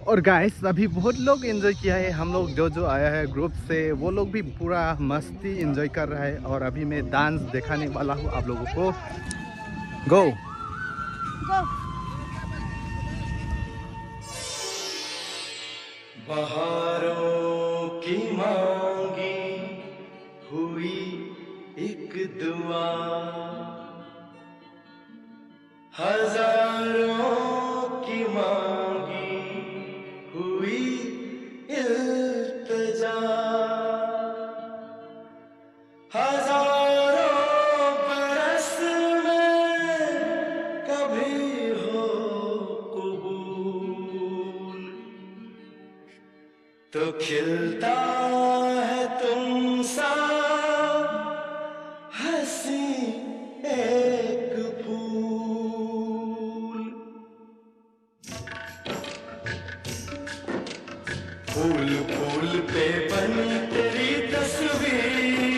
और गाइस अभी बहुत लोग एंजॉय किया है। हम लोग जो जो आया है ग्रुप से वो लोग भी पूरा मस्ती एंजॉय कर रहा है। और अभी मैं डांस दिखाने वाला हूँ आप लोगों को। गो गो। बहारों की मांगी हुई एक दुआ, हजारों की मांगी हुई इल्तिजा, हजारों बरस में कभी हो कबूल, तो खिलता है तुमसा हंसी एक फूल। फूल फूल पे बनी तेरी तस्वीर,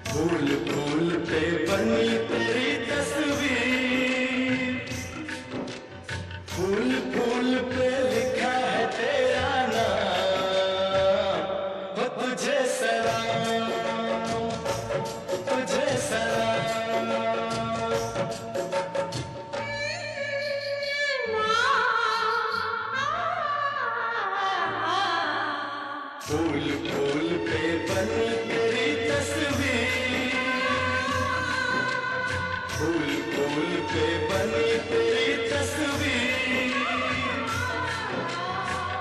फूल फूल पे बनी तेरी तस्वीर, फूल फूल पे लिखा है तेरा नाम, हो तुझे सलाम, तुझे सलाम। फूल फूल पे बनी तेरी तस्वीर, फूल फूल पे बनी तेरी तस्वीर,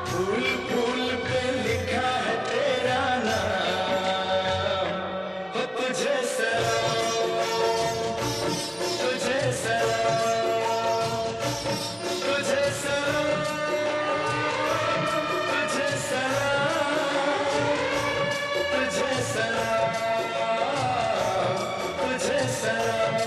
फूल फूल पे लिखा है तेरा नाम, हो तुझे सलाम, तुझे सलाम, तुझे सलाम, तुझे सलाम, तुझे सलाम, तुझे सलाम।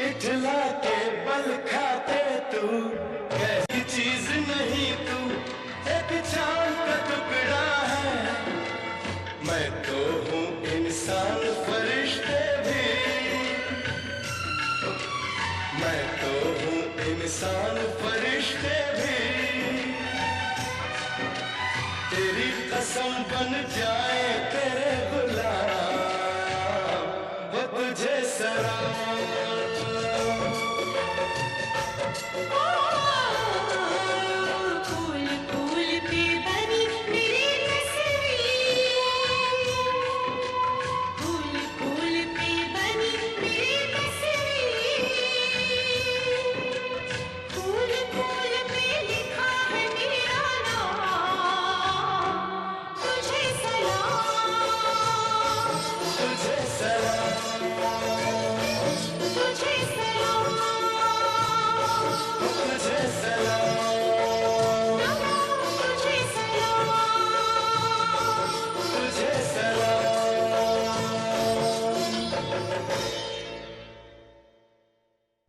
इठला के बल खाते तू, कैसी चीज नहीं तू, एक चांद का टुकड़ा है। मैं तो हूँ इंसान फरिश्ते भी, मैं तो हूँ इंसान फरिश्ते भी, तेरी कसम बन जाए तेरे गुलाम, हो तुझे सलाम,